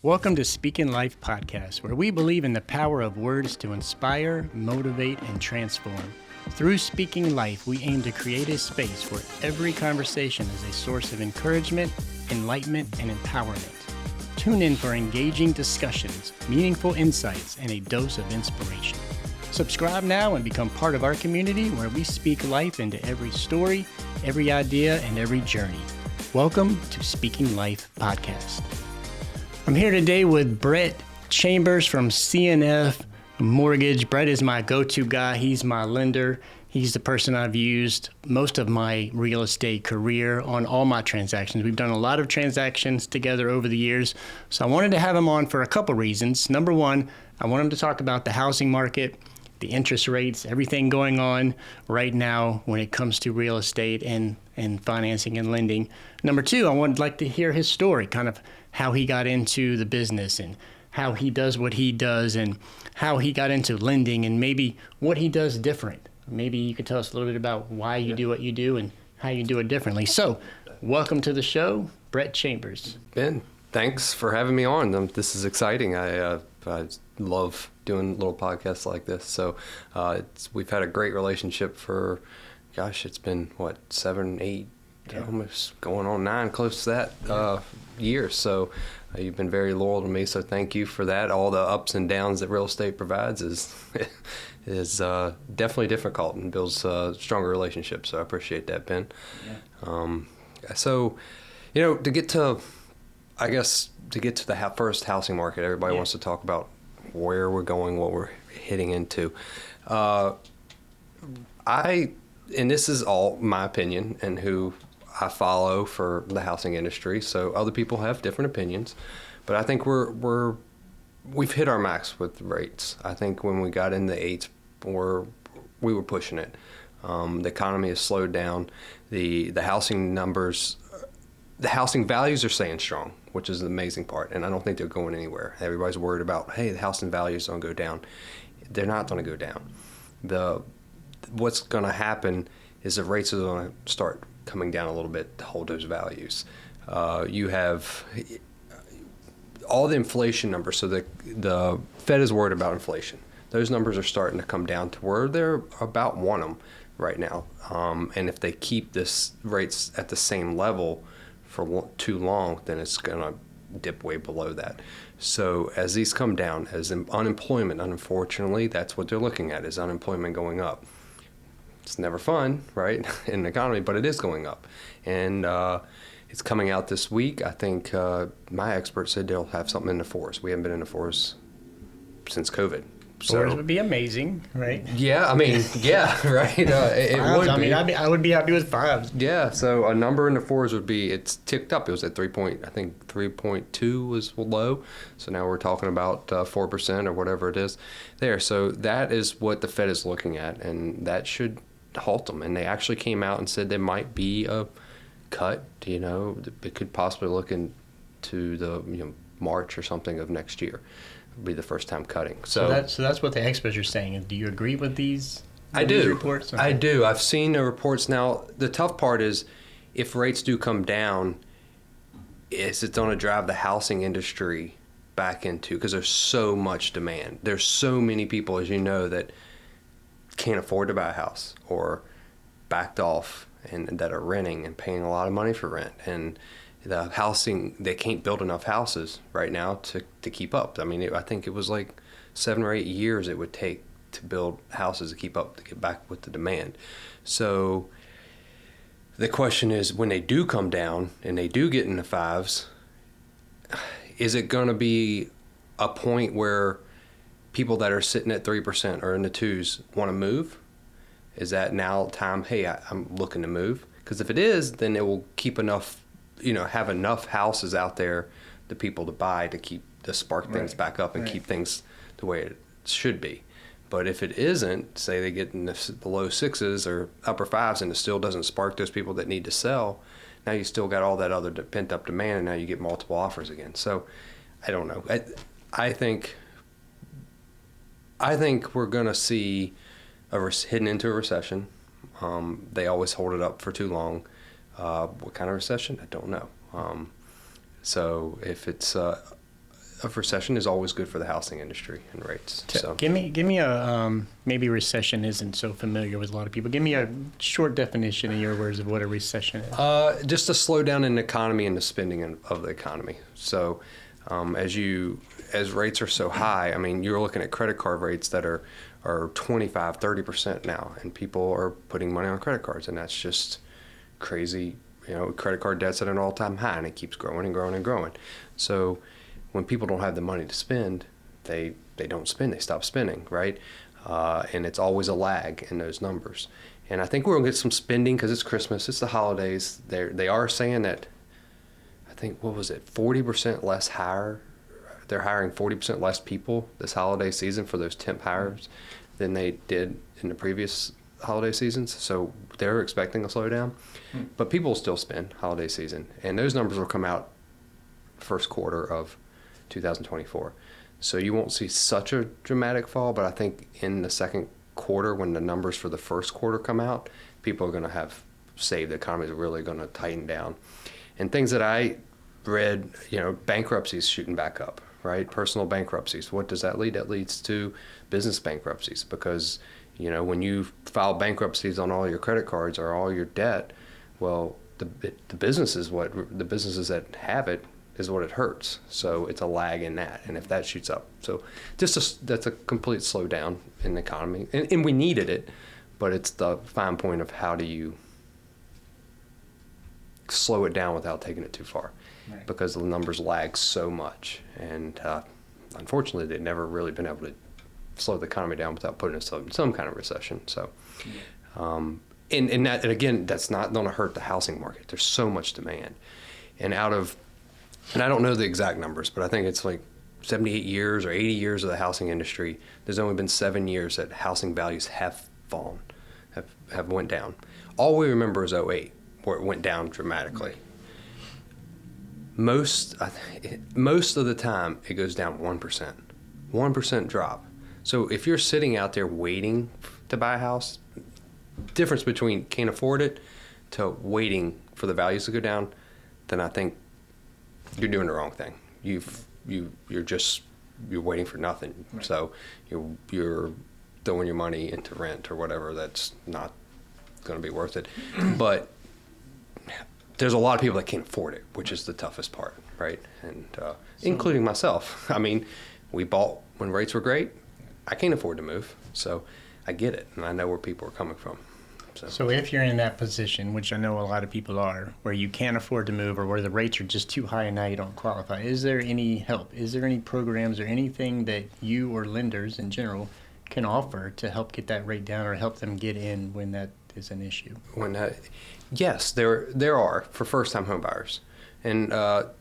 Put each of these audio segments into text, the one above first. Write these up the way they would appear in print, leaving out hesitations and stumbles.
Welcome to Speaking Life Podcast, where we believe in the power of words to inspire, motivate, and transform. Through Speaking Life, we aim to create a space where every conversation is a source of encouragement, enlightenment, and empowerment. Tune in for engaging discussions, meaningful insights, and a dose of inspiration. Subscribe now and become part of our community where we speak life into every story, every idea, and every journey. Welcome to Speaking Life Podcast. I'm here today with Brett Chambers from CNF Mortgage. Brett is my go-to guy. He's my lender. He's the person I've used most of my real estate career on all my transactions. We've done a lot of transactions together over the years. So I wanted to have him on for a couple reasons. Number one, I want him to talk about the housing market, the interest rates, everything going on right now when it comes to real estate and financing and lending. Number two, I would like to hear his story, kind of how he got into the business and how he does what he does and how he got into lending and maybe what he does different. Maybe you could tell us a little bit about why you do what you do and how you do it differently. So welcome to the show, Brett Chambers. Ben, thanks for having me on. This is exciting. I love doing little podcasts like this. So we've had a great relationship for, it's been, 7, 8, almost going on 9, close to that years. So you've been very loyal to me. So thank you for that. All the ups and downs that real estate provides is definitely difficult and builds stronger relationships. So I appreciate that, Ben. Yeah. So, to get to the first housing market, everybody wants to talk about where we're going, what we're hitting into. And this is all my opinion and who I follow for the housing industry. So other people have different opinions, but I think we've hit our max with rates. I think when we got in the 8s, we were pushing it. The economy has slowed down. The housing numbers, the housing values are staying strong, which is the amazing part. And I don't think they're going anywhere. Everybody's worried about, hey, the housing values don't go down. They're not going to go down. What's going to happen is the rates are going to start coming down a little bit to hold those values. You have all the inflation numbers. So the Fed is worried about inflation. Those numbers are starting to come down to where they're about one of them right now. And if they keep this rates at the same level for too long, then it's going to dip way below that. So as these come down, as unemployment, unfortunately, that's what they're looking at, is unemployment going up. It's never fun, right, in the economy, but it is going up. And it's coming out this week. I think my experts said they'll have something in the 4s. We haven't been in the 4s since COVID. So, 4s would be amazing, right? Yeah, right. It would be. I would be happy with 5s. Yeah, so a number in the 4s would be, it's ticked up. It was at 3.2 was low. So now we're talking about 4% or whatever it is there. So that is what the Fed is looking at, and that should halt them. And they actually came out and said there might be a cut. It could possibly look into the March or something of next year. It'll be the first time cutting. So that's what the experts are saying. Do you agree with these? I do. Reports? Okay. I do. I've seen the reports. Now the tough part is, if rates do come down, is it going to drive the housing industry back into, because there's so much demand. There's so many people, as you know, that can't afford to buy a house or backed off and that are renting and paying a lot of money for rent. And the housing, they can't build enough houses right now to keep up. I mean, I think it was like 7 or 8 years it would take to build houses to keep up, to get back with the demand. So the question is, when they do come down and they do get in the 5s, is it going to be a point where people that are sitting at 3% or in the 2s want to move? Is that now time, hey, I'm looking to move? Because if it is, then it will keep enough, have enough houses out there, the people to buy, to spark things back up and keep things the way it should be. But if it isn't, say they get in the low 6s or upper 5s and it still doesn't spark those people that need to sell, now you still got all that other pent up demand, and now you get multiple offers again. So I don't know. I think we're going to see heading into a recession. They always hold it up for too long. What kind of recession? I don't know. So if it's of recession is always good for the housing industry and rates. So Give me a maybe recession isn't so familiar with a lot of people. Give me a short definition in your words of what a recession is. just a slowdown in the economy and the spending of the economy. So as rates are so high, I mean, you're looking at credit card rates that are 25, 30% now, and people are putting money on credit cards, and that's just crazy. Credit card debt's at an all-time high, and it keeps growing and growing and growing. So when people don't have the money to spend, they don't spend, they stop spending, right? And it's always a lag in those numbers. And I think we're going to get some spending because it's Christmas, it's the holidays. They are saying that, I think, 40% less hire. They're hiring 40% less people this holiday season for those temp hires than they did in the previous holiday seasons. So they're expecting a slowdown. But people will still spend holiday season. And those numbers will come out first quarter of 2024. So you won't see such a dramatic fall, but I think in the second quarter, when the numbers for the first quarter come out, people are going to have saved. The economy is really going to tighten down. And things that I read, bankruptcies shooting back up, right? Personal bankruptcies. What does that lead? That leads to business bankruptcies because, when you file bankruptcies on all your credit cards or all your debt, well, the businesses that have it is what it hurts. So it's a lag in that. And if that shoots up, so that's a complete slowdown in the economy. And we needed it, but it's the fine point of how do you slow it down without taking it too far. Right. Because the numbers lag so much. And unfortunately, they've never really been able to slow the economy down without putting us in some kind of recession. So, and again, that's not going to hurt the housing market. There's so much demand. And I don't know the exact numbers, but I think it's like 78 years or 80 years of the housing industry. There's only been 7 years that housing values have fallen, have went down. All we remember is 2008, where it went down dramatically. Most of the time, it goes down 1% drop. So if you're sitting out there waiting to buy a house, difference between can't afford it to waiting for the values to go down, then I think you're doing the wrong thing. You're waiting for nothing. Right. So you're throwing your money into rent or whatever. That's not going to be worth it. But there's a lot of people that can't afford it, which is the toughest part, right? And including myself. I mean, we bought when rates were great. I can't afford to move, so I get it, and I know where people are coming from. So if you're in that position, which I know a lot of people are, where you can't afford to move or where the rates are just too high and now you don't qualify, is there any help? Is there any programs or anything that you or lenders in general can offer to help get that rate down or help them get in when that is an issue? Yes, there are for first-time home buyers. And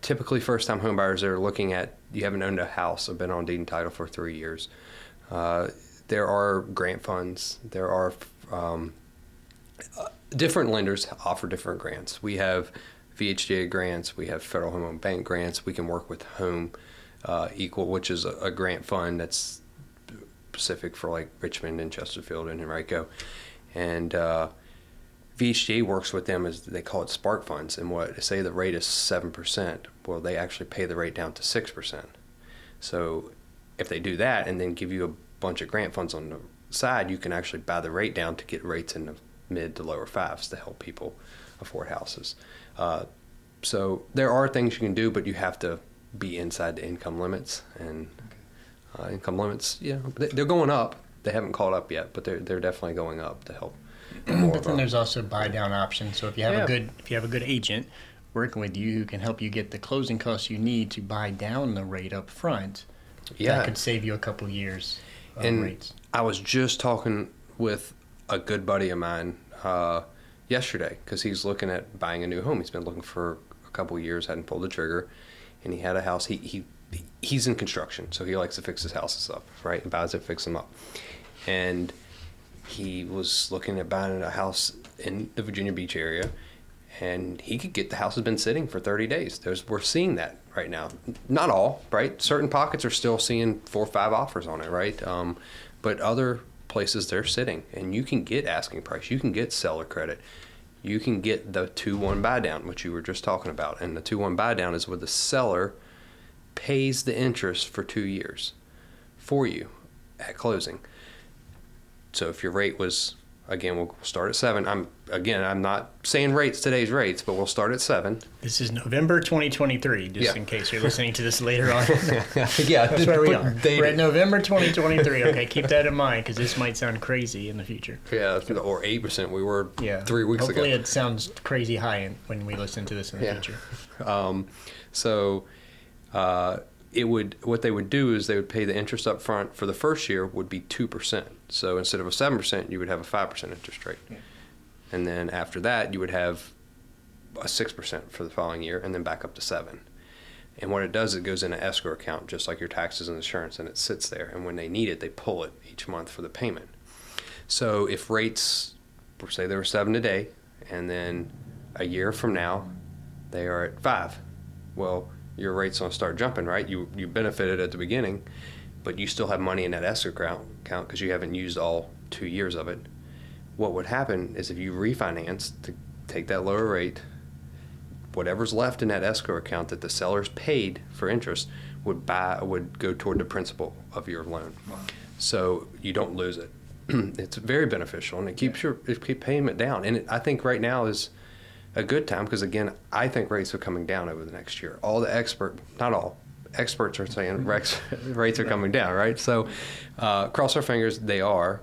typically first-time home buyers are looking at, you haven't owned a house or been on deed and title for 3 years. There are grant funds. There are different lenders offer different grants. We have VHDA grants. We have Federal Home Loan Bank grants. We can work with Home Equal, which is a grant fund that's specific for like Richmond and Chesterfield and Henrico. And VHDA works with them as they call it spark funds. And say the rate is 7%, well, they actually pay the rate down to 6%. So if they do that and then give you a bunch of grant funds on the side, you can actually buy the rate down to get rates in the mid to lower fives to help people afford houses. So there are things you can do, but you have to be inside the income limits. And income limits, they're going up. They haven't caught up yet, but they're definitely going up to help. But then there's also buy down options. So if you have a good agent working with you who can help you get the closing costs you need to buy down the rate up front, that could save you a couple years of rates. I was just talking with a good buddy of mine yesterday because he's looking at buying a new home. He's been looking for a couple of years, hadn't pulled the trigger, and he had a house. He's in construction, so he likes to fix his houses up, right? And buys it, fix them up. And he was looking at buying a house in the Virginia Beach area, and he could get the house has been sitting for 30 days. We're seeing that right now. Not all, right? Certain pockets are still seeing 4 or 5 offers on it, right? But other places they're sitting, and you can get asking price. You can get seller credit. You can get the 2-1 buy down, which you were just talking about. And the 2-1 buy down is where the seller pays the interest for 2 years for you at closing. So if your rate was, again, we'll start at 7. I'm not saying today's rates, but we'll start at 7. This is November 2023, just in case you're listening to this later on. Yeah, that's where we are. We're at November 2023. Okay, keep that in mind because this might sound crazy in the future. Yeah, or 8% we were 3 weeks ago. Hopefully it sounds crazy high when we listen to this in the future. What they would do is they would pay the interest up front for the first year would be 2%. So instead of a 7%, you would have a 5% interest rate. Yeah. And then after that, you would have a 6% for the following year and then back up to 7. And what it does, it goes in an escrow account, just like your taxes and insurance, and it sits there. And when they need it, they pull it each month for the payment. So if rates, say they were 7 today, and then a year from now, they are at 5. Well, your rate's going to start jumping, right? You benefited at the beginning, but you still have money in that escrow account because you haven't used all 2 years of it. What would happen is if you refinance to take that lower rate, whatever's left in that escrow account that the sellers paid for interest would go toward the principal of your loan. Wow. So you don't lose it. It's very beneficial, and it keeps payment down. And I think right now is a good time because, again, I think rates are coming down over the next year. Not all, experts are saying rates are coming down, right? So cross our fingers, they are.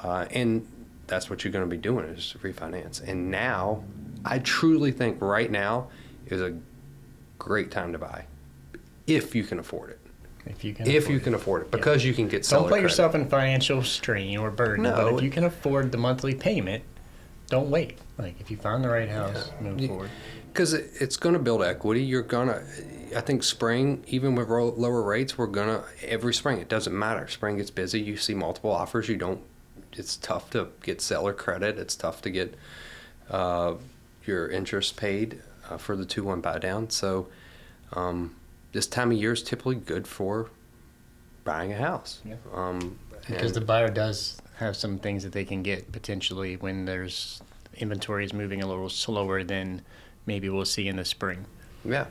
And that's what you're going to be doing is refinance. And now, I truly think right now is a great time to buy if you can afford it. If you can afford it, because you can get seller credit. Don't put yourself in financial strain or burden, but if you can afford the monthly payment, don't wait. Like, if you find the right house, move forward. Because it's going to build equity. I think spring, even with lower rates, every spring, it doesn't matter. Spring gets busy. You see multiple offers. It's tough to get seller credit. It's tough to get your interest paid for the 2-1 buy down. So this time of year is typically good for buying a house. Yeah. Because the buyer does have some things that they can get potentially when there's inventory is moving a little slower than maybe we'll see in the spring. Yeah.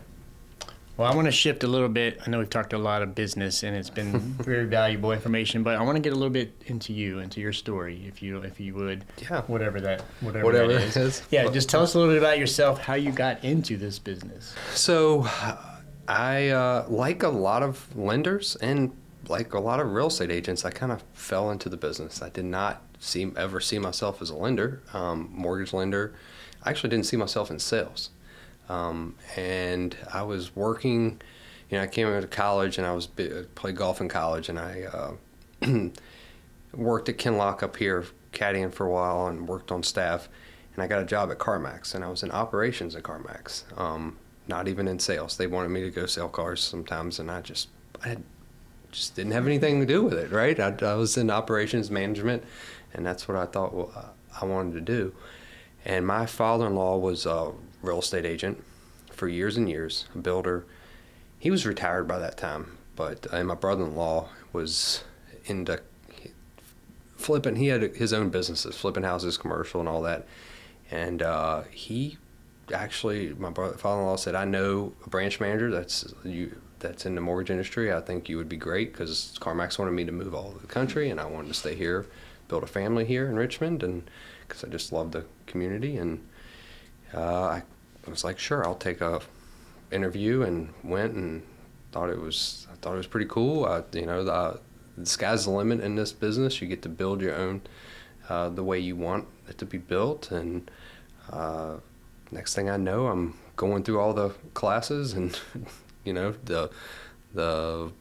Well, I want to shift a little bit. I know we've talked a lot of business, and it's been very valuable information, but I want to get a little bit into your story, if you would. Yeah. Whatever that is. Yeah, just tell us a little bit about yourself, how you got into this business. So, I like a lot of lenders and like a lot of real estate agents, I kind of fell into the business. I did not ever see myself as a lender, mortgage lender. I actually didn't see myself in sales. And I was working, I came out of college and I played golf in college, and I worked at Kinlock up here, caddying for a while, and worked on staff. And I got a job at CarMax, and I was in operations at CarMax, not even in sales. They wanted me to go sell cars sometimes, and I just didn't have anything to do with it, right? I was in operations management, and that's what I thought I wanted to do. And my father-in-law was a real estate agent for years and years, a builder. He was retired by that time, and my brother-in-law was into flipping. He had his own businesses, flipping houses, commercial, and all that. And my father-in-law said, "I know a branch manager that's in the mortgage industry. I think you would be great," because CarMax wanted me to move all over the country, and I wanted to stay here, build a family here in Richmond, and because I just love the community. And I was like, sure, I'll take a interview, and went and thought it was pretty cool. The sky's the limit in this business. You get to build your own the way you want it to be built, and next thing I know, I'm going through all the classes and the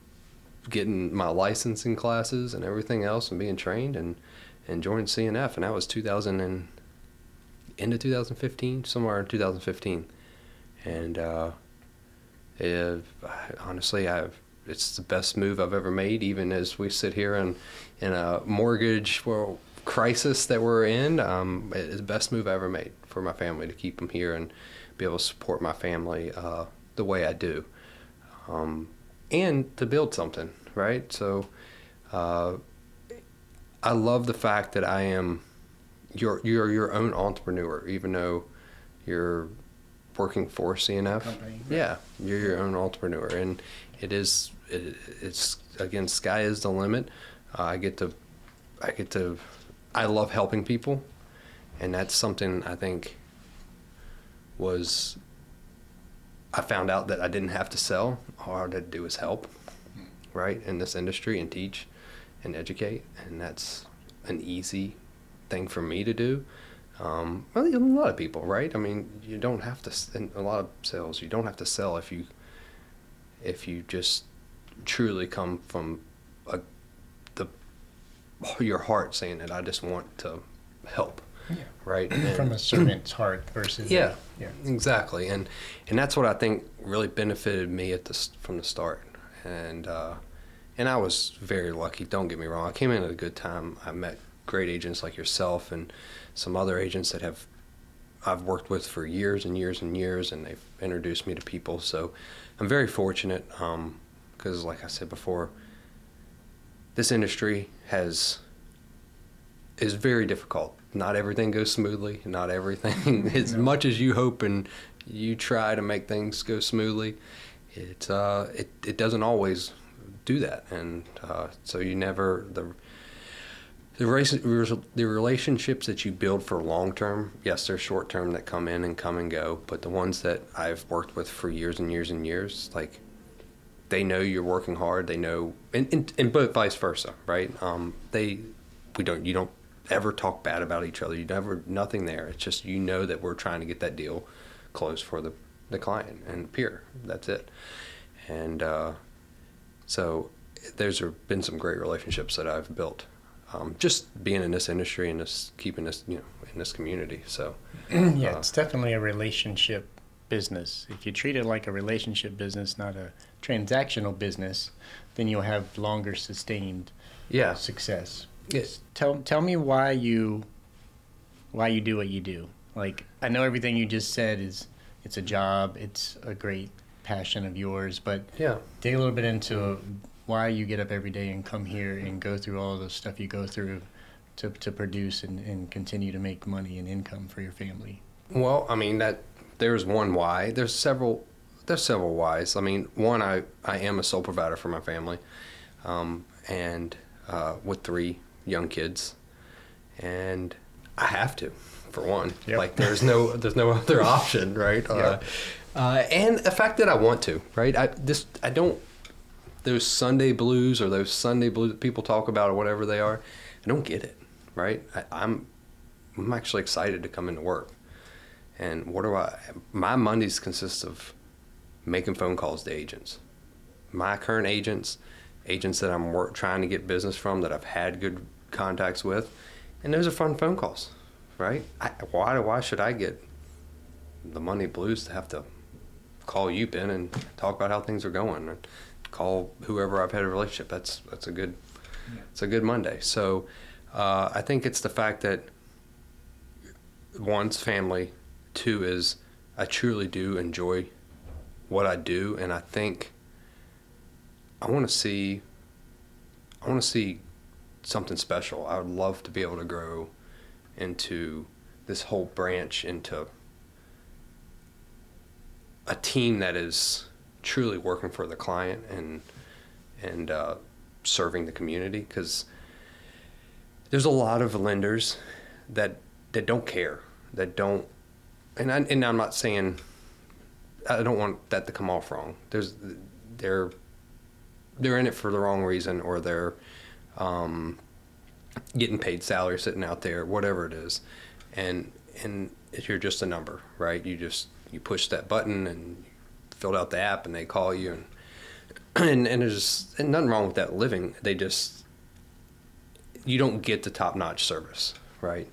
getting my licensing classes and everything else, and being trained, and joined CNF, and that was end of 2015, somewhere in 2015, and honestly, it's the best move I've ever made. Even as we sit here in a mortgage crisis that we're in, it's the best move I ever made for my family, to keep them here and be able to support my family the way I do, and to build something, right? So I love the fact that I am you're your own entrepreneur, even though you're working for CNF. Company, right? Yeah, you're your own entrepreneur, and it's again, sky is the limit. I love helping people, and that's something I think I found out that I didn't have to sell. All I had to do is help, right, in this industry, and teach and educate, and that's an easy thing for me to do. Well, a lot of people, right? I mean, you don't have to, in a lot of sales, you don't have to sell if you just truly come from your heart saying that I just want to help. Yeah. Right. From a servant's heart versus yeah, exactly. And that's what I think really benefited me from the start. And I was very lucky. Don't get me wrong. I came in at a good time. I met great agents like yourself and some other agents that I've worked with for years and years and years, and they've introduced me to people. So I'm very fortunate because, like I said before, this industry is very difficult. Not everything goes smoothly. Not everything, as much as you hope and you try to make things go smoothly, it doesn't always do that. And so you never the relationships that you build for long term. Yes, they're short term that come in and come and go, but the ones that I've worked with for years and years and years, like, they know you're working hard. They know, and both vice versa, right? You don't ever talk bad about each other. Nothing there. It's just, you know that we're trying to get that deal closed for the client and peer. That's it. And so there's been some great relationships that I've built, just being in this industry and keeping this, in this community. So yeah, it's definitely a relationship business. If you treat it like a relationship business, not a transactional business, then you'll have longer sustained success. Yes. Tell me why you do what you do. Like, I know everything you just said it's a job, it's a great passion of yours, but dig a little bit into why you get up every day and come here and go through all the stuff you go through to produce and continue to make money and income for your family. Well, I mean, there's one why. There's several whys. I mean, one, I am a sole provider for my family, and with 3 young kids, and I have to, for one. Yep. Like, there's no other option, right? Yep. And the fact that I want to, right? I don't, those Sunday blues or those Sunday blues that people talk about or whatever they are, I don't get it, right? I'm actually excited to come into work. And my Mondays consist of making phone calls to agents. My current agents that I'm trying to get business from, that I've had good contacts with, and those are fun phone calls, right? Why should I get the Monday blues to have to call you, Ben, and talk about how things are going, and call whoever I've had a relationship? That's a good it's a good Monday. So I think it's the fact that, one's family, 2 is I truly do enjoy what I do, and I think I want to see something special. I would love to be able to grow into this whole branch into a team that is truly working for the client and serving the community, because there's a lot of lenders that don't care, that don't, and I'm not saying, I don't want that to come off wrong. They're in it for the wrong reason, or they're getting paid salary sitting out there, whatever it is, and you're just a number, right? You push that button and filled out the app, and they call you, and there's nothing wrong with that living. You don't get the top-notch service, right?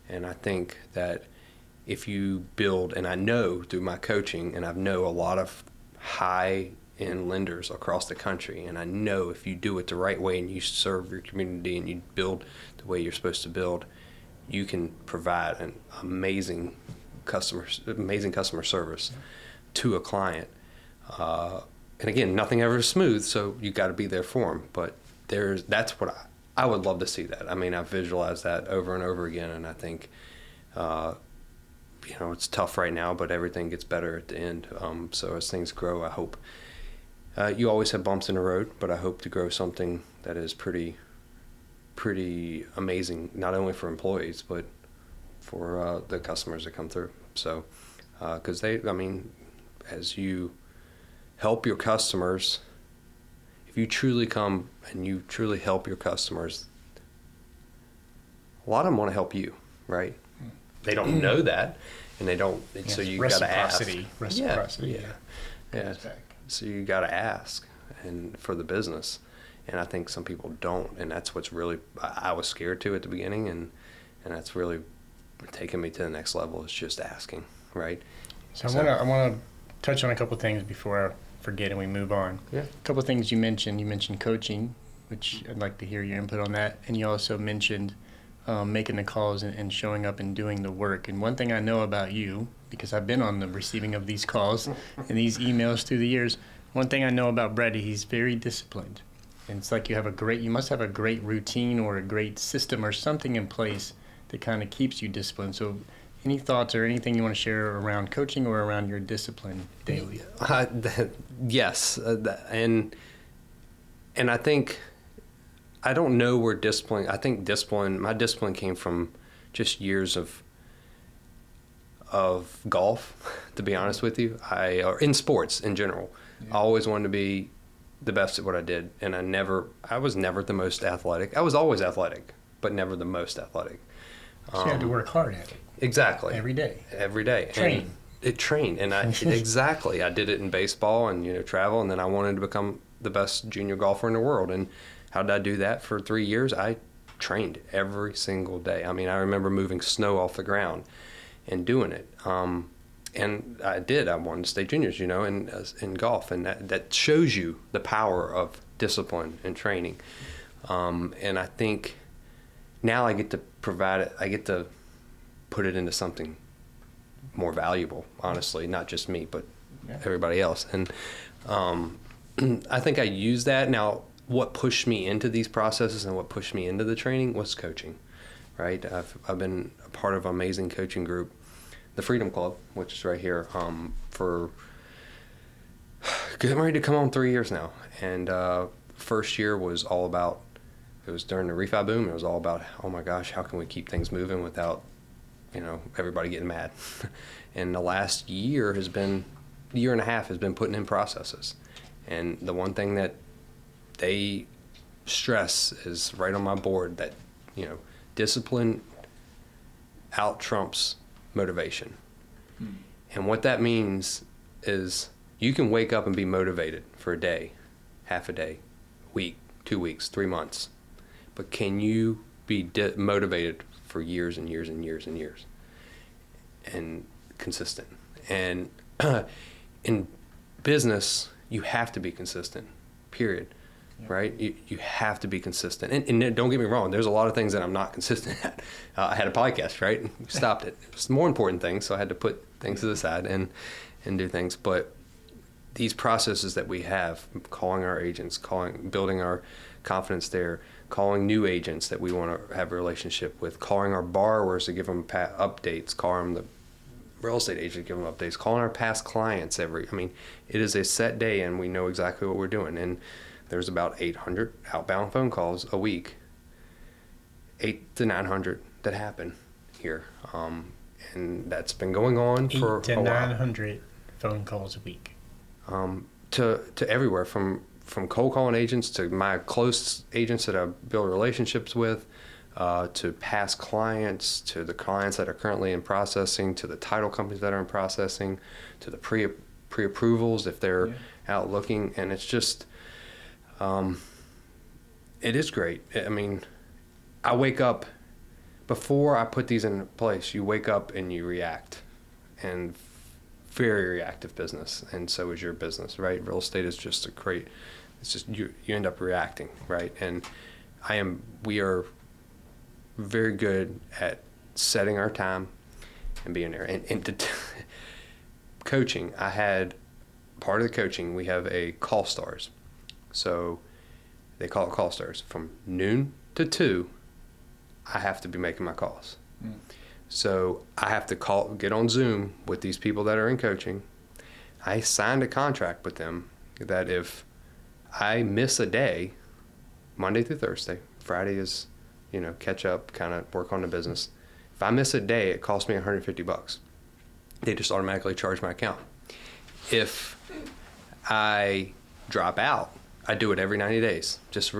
And I think that if you build, and I know through my coaching, and I know a lot of high-end lenders across the country, and I know if you do it the right way and you serve your community and you build the way you're supposed to build, you can provide an amazing customer service to a client. And again, nothing ever is smooth, so you got to be there for them. But that's what I would love to see that. I mean, I've visualized that over and over again, and I think, it's tough right now, but everything gets better at the end. So as things grow, I hope You always have bumps in the road, but I hope to grow something that is pretty amazing, not only for employees, but for the customers that come through. So, because as you help your customers, if you truly come and you truly help your customers, a lot of them want to help you, right? They don't know that, and they don't. Yes, so you got to ask. Reciprocity. Yeah. So you got to ask, and for the business, and I think some people don't, and that's what's really I was scared to at the beginning, and that's really taking me to the next level. Is just asking, right? So I want to touch on a couple things before I forget and we move on. Yeah. A couple things you mentioned. You mentioned coaching, which I'd like to hear your input on that, and you also mentioned making the calls and showing up and doing the work. And one thing I know about you, because I've been on the receiving of these calls and these emails through the years, one thing I know about Brett, he's very disciplined. And it's like you must have a great routine or a great system or something in place that kind of keeps you disciplined. So any thoughts or anything you want to share around coaching or around your discipline daily? Yes. And I think, I don't know where discipline, I think my discipline came from just years of golf, to be honest with you. Or in sports in general. Yeah. I always wanted to be the best at what I did. And I was never the most athletic. I was always athletic, but never the most athletic. So you had to work hard at it. Exactly. Every day. Train. And exactly. I did it in baseball and, travel. And then I wanted to become the best junior golfer in the world. And how did I do that for 3 years? I trained every single day. I mean, I remember moving snow off the ground and doing it. And I did. I won state juniors, in golf. And that shows you the power of discipline and training. And I think now I get to provide it. I get to put it into something more valuable, honestly, not just me, but everybody else. And I think I use that. Now, what pushed me into these processes and what pushed me into the training was coaching, right? I've been a part of an amazing coaching group, the Freedom Club, which is right here, for getting ready to come on 3 years now. And first year was all about, it was during the refi boom. It was all about, oh my gosh, how can we keep things moving without, everybody getting mad? And the last year and a half has been putting in processes. And the one thing that they stress is right on my board that, discipline out trumps motivation. And what that means is you can wake up and be motivated for a day, half a day, week, 2 weeks, 3 months. But can you be motivated for years and years and years and years and consistent? And in business, you have to be consistent, period. Right? You have to be consistent. And don't get me wrong, there's a lot of things that I'm not consistent at. I had a podcast, right? Stopped it. It was more important things, so I had to put things to the side and do things. But these processes that we have, calling our agents, building our confidence there, calling new agents that we want to have a relationship with, calling our borrowers to give them updates, calling the real estate agent to give them updates, calling our past clients it is a set day and we know exactly what we're doing. And there's about 800 outbound phone calls a week, 800 to 900 that happen here. And that's been going on for 800 to 900 phone calls a week. To everywhere, from cold calling agents to my close agents that I build relationships with, to past clients, to the clients that are currently in processing, to the title companies that are in processing, to the pre-approvals if they're out looking. And it's just, it is great. I mean, I wake up, before I put these in place, you wake up and you react. And very reactive business, and so is your business, right? Real estate is just it's just you end up reacting, right? And we are very good at setting our time and being there. And coaching, I had part of the coaching, we have a call stars. So they call it call stars. From noon to 2, I have to be making my calls. So I have to get on Zoom with these people that are in coaching. I signed a contract with them that if I miss a day, Monday through Thursday, Friday is, catch up, kind of work on the business. If I miss a day, it costs me $150. They just automatically charge my account. If I drop out, I do it every 90 days. Just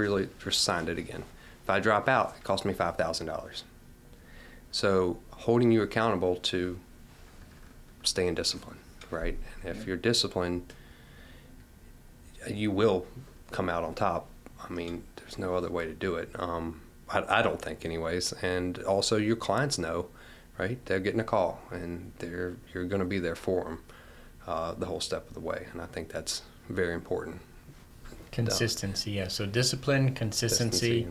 signed it again. If I drop out, it costs me $5,000. So holding you accountable to staying disciplined, right? And if you're disciplined, you will come out on top. I mean, there's no other way to do it. I don't think anyways. And also your clients know, right? They're getting a call and you're going to be there for them the whole step of the way. And I think that's very important. Consistency, yeah. So discipline, consistency.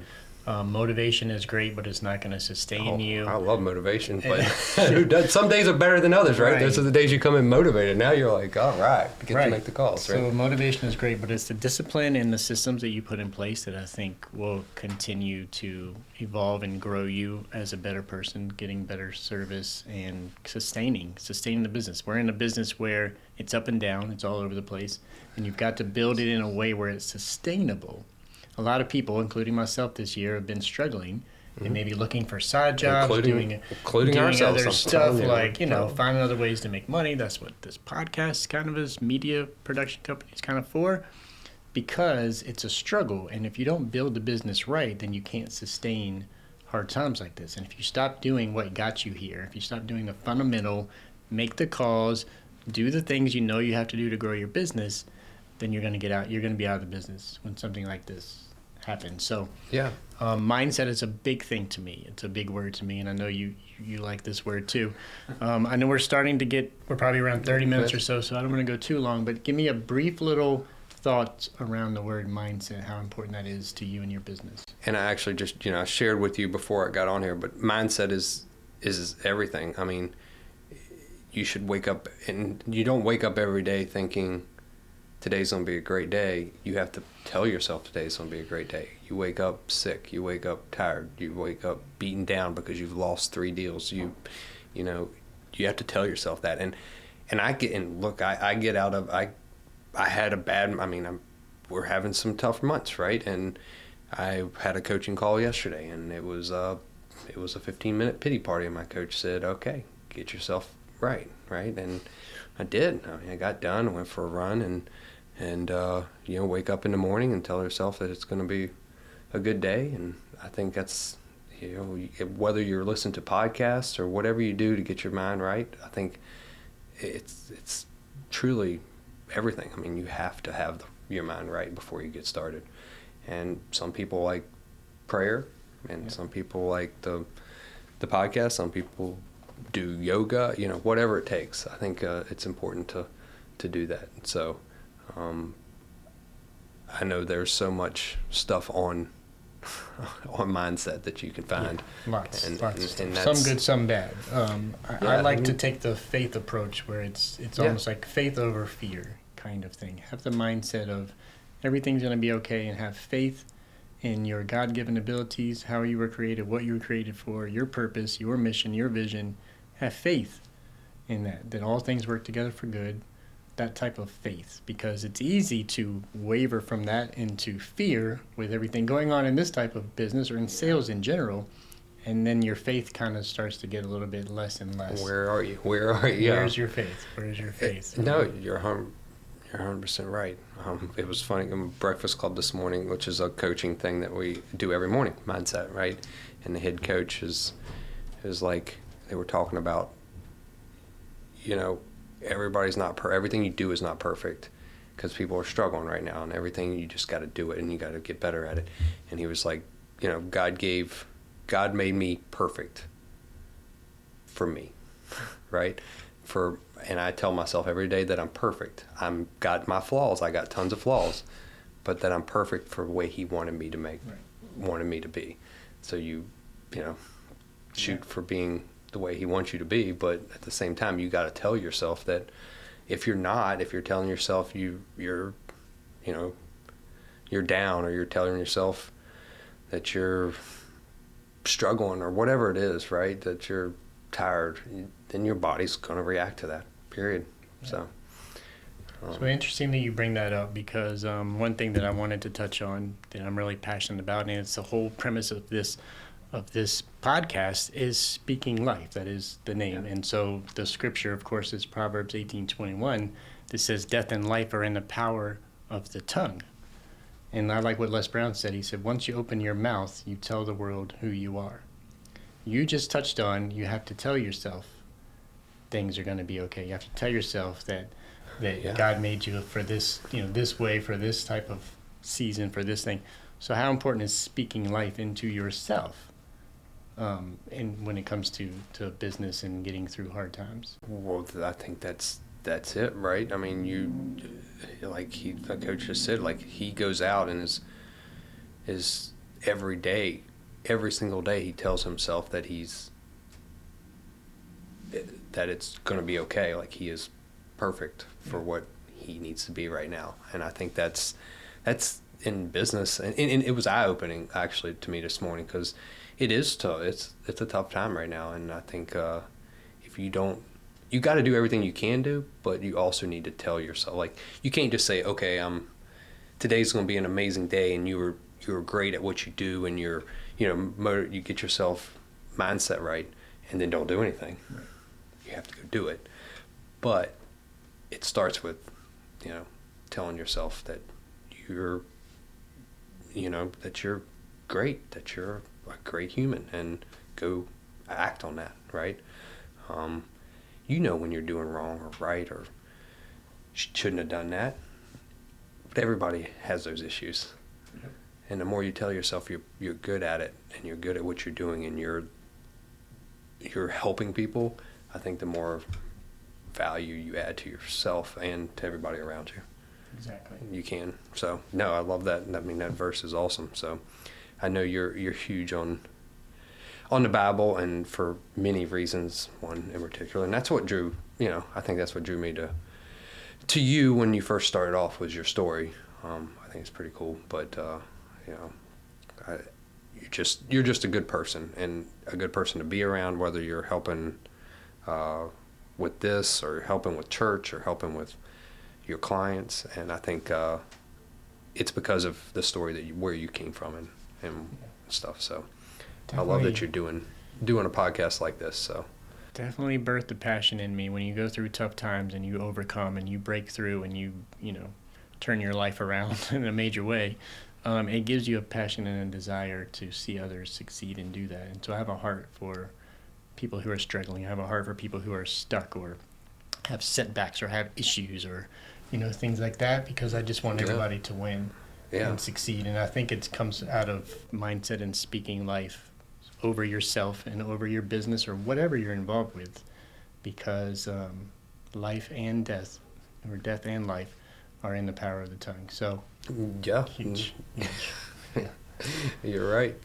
Motivation is great, but it's not going to sustain you. I love motivation, but who does? Some days are better than others, right? Those are the days you come in motivated. Now you're like, all right, get to make the calls, right? So motivation is great, but it's the discipline and the systems that you put in place that I think will continue to evolve and grow you as a better person, getting better service and sustaining the business. We're in a business where it's up and down, it's all over the place, and you've got to build it in a way where it's sustainable. A lot of people, including myself this year, have been struggling and maybe looking for side jobs, doing other stuff, like, finding other ways to make money. That's what this podcast kind of is, media production companies kind of for, because it's a struggle. And if you don't build the business right, then you can't sustain hard times like this. And if you stop doing what got you here, if you stop doing the fundamental, make the calls, do the things you know you have to do to grow your business, then you're going to be out of the business when something like this happens. So mindset is a big thing to me. It's a big word to me, and I know you like this word too. I know we're probably around 30 minutes or so I don't want to go too long, but give me a brief little thoughts around the word mindset, how important that is to you and your business. And I actually just, I shared with you before I got on here, but mindset is everything. I mean, you should wake up, and you don't wake up every day thinking, today's going to be a great day. You have to tell yourself today's going to be a great day. You wake up sick. You wake up tired. You wake up beaten down because you've lost 3 deals. You have to tell yourself that. And I get out of, I had a bad, we're having some tough months, right? And I had a coaching call yesterday, and it was a 15-minute pity party, and my coach said, okay, get yourself right? And I did. I got done. I went for a run, and wake up in the morning and tell yourself that it's going to be a good day. And I think that's, whether you're listening to podcasts or whatever you do to get your mind right, I think it's truly everything. I mean, you have to have your mind right before you get started. And some people like prayer, and some people like the podcast. Some people do yoga, whatever it takes. I think it's important to do that. So I know there's so much stuff on mindset that you can find. Yeah, lots of stuff. Some good, some bad. I like to take the faith approach, where it's almost like faith over fear kind of thing. Have the mindset of everything's going to be okay, and have faith in your God-given abilities, how you were created, what you were created for, your purpose, your mission, your vision. Have faith in that all things work together for good, that type of faith, because it's easy to waver from that into fear with everything going on in this type of business or in sales in general, and then your faith kind of starts to get a little bit less and less. Where are you? Where's your faith? No, you're 100% right. It was funny, Breakfast Club this morning, which is a coaching thing that we do every morning, mindset, right? And the head coach is like, they were talking about, everybody's everything you do is not perfect, because people are struggling right now, and everything, you just got to do it, and you got to get better at it. And he was like, God made me perfect for me, right? And I tell myself every day that I'm perfect. Got my flaws. I got tons of flaws, but that I'm perfect for the way he wanted me to wanted me to be. So shoot for being the way he wants you to be, but at the same time, you got to tell yourself that if you're telling yourself you're down, or you're telling yourself that you're struggling or whatever it is, right, that you're tired, then your body's going to react to that, period. Yeah. So So interesting that you bring that up, because one thing that I wanted to touch on that I'm really passionate about, and it's the whole premise of this podcast, is speaking life. That is the name. And so the scripture, of course, is Proverbs 18:21 that says death and life are in the power of the tongue. And I like what Les Brown said. He said, once you open your mouth, you tell the world who you are. You just touched on, you have to tell yourself things are going to be okay. You have to tell yourself that God made you for this, this way, for this type of season, for this thing. So how important is speaking life into yourself, and when it comes to business and getting through hard times? Well, I think that's it, right? I mean, the coach just said, like, he goes out and is every day, every single day, he tells himself that it's going to be okay. Like, he is perfect for what he needs to be right now. And I think that's in business, and it was eye-opening actually to me this morning, because it is tough. It's a tough time right now, and I think if you got to do everything you can do, but you also need to tell yourself, like, you can't just say, okay, today's going to be an amazing day, and you were great at what you do, and you get yourself mindset right, and then don't do anything. Right. You have to go do it. But it starts with, telling yourself that you're great, that you're a great human, and go act on that, right? When you're doing wrong or right, or shouldn't have done that. But everybody has those issues. Yep. And the more you tell yourself you're good at it, and you're good at what you're doing, and you're helping people, I think the more value you add to yourself and to everybody around you. Exactly. You can. So, no, I love that. I mean, that verse is awesome. So, I know you're huge on the Bible, and for many reasons, one in particular. And that's what drew, I think that's what drew me to you when you first started off, was your story. I think it's pretty cool. But, you're just a good person, and a good person to be around, whether you're helping with this, or helping with church, or helping with your clients. And I think it's because of the story where you came from and stuff. So definitely. I love that you're doing a podcast like this. So definitely birthed a passion in me. When you go through tough times and you overcome and you break through and you turn your life around in a major way, it gives you a passion and a desire to see others succeed and do that. And so I have a heart for people who are struggling. I have a heart for people who are stuck or have setbacks or have issues, or things like that, because I just want everybody to win and succeed. And I think it comes out of mindset and speaking life over yourself and over your business or whatever you're involved with, because life and death, or death and life, are in the power of the tongue. So huge. Yeah. You're right.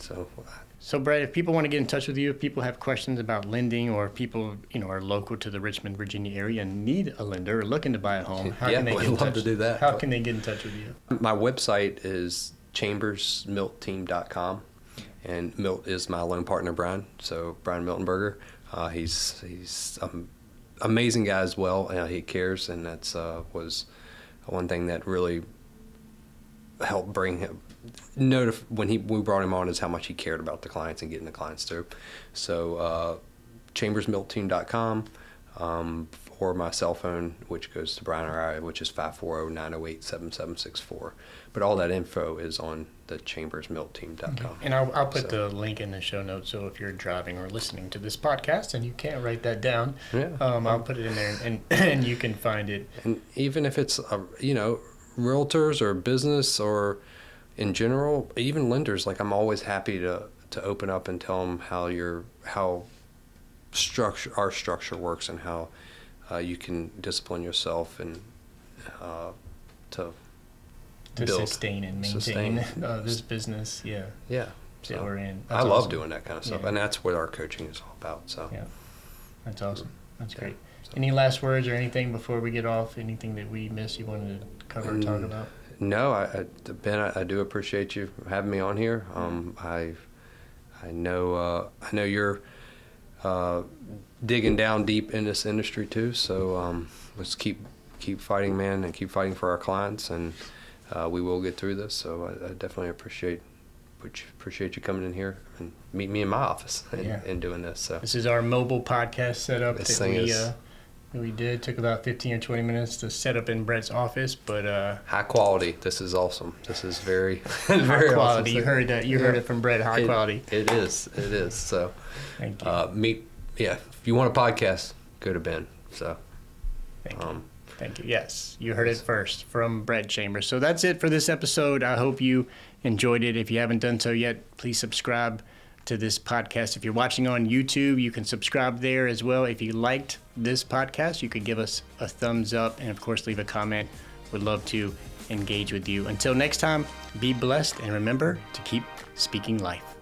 So Brett, if people want to get in touch with you, if people have questions about lending, or people are local to the Richmond, Virginia area and need a lender or looking to buy a home, how can they get in touch? To do that. How can they get in touch with you? My website is chambersmiltteam.com, and Milt is my loan partner, Brian. So Brian Miltenberger, he's amazing guy as well. He cares, and that's was one thing that really helped bring him. When we brought him on, is how much he cared about the clients and getting the clients through. So chambersmiltteam.com, or my cell phone, which goes to Brian or I, which is 540-908-7764. But all that info is on the chambersmiltteam.com. Okay. And I'll put the link in the show notes, so if you're driving or listening to this podcast and you can't write that down, I'll put it in there, and you can find it. And even if it's realtors or business, or in general, even lenders, like, I'm always happy to open up and tell them how our structure works, and how you can discipline yourself and to sustain and maintain this business. Yeah. So we're in. I love doing that kind of stuff, and that's what our coaching is all about. So that's awesome. That's great. So. Any last words or anything before we get off? Anything that we missed you wanted to cover or talk about? No, Ben, I do appreciate you having me on here. I know you're digging down deep in this industry too. So let's keep keep fighting, man, and keep fighting for our clients, and we will get through this. So I definitely appreciate you coming in here and meet me in my office and doing this. So this is our mobile podcast setup this that thing is we did. Took about 15 or 20 minutes to set up in Brett's office, but high quality. This is awesome. This is very high very quality. Awesome. You heard that. You heard it from Brett. High quality. It is. So thank you. If you want a podcast, go to Ben. So thank you. Thank you. Yes, you heard it first from Brett Chambers. So that's it for this episode. I hope you enjoyed it. If you haven't done so yet, please subscribe to this podcast. If you're watching on YouTube, you can subscribe there as well. If you liked this podcast, you could give us a thumbs up and, of course, leave a comment. Would love to engage with you. Until next time, be blessed and remember to keep speaking life.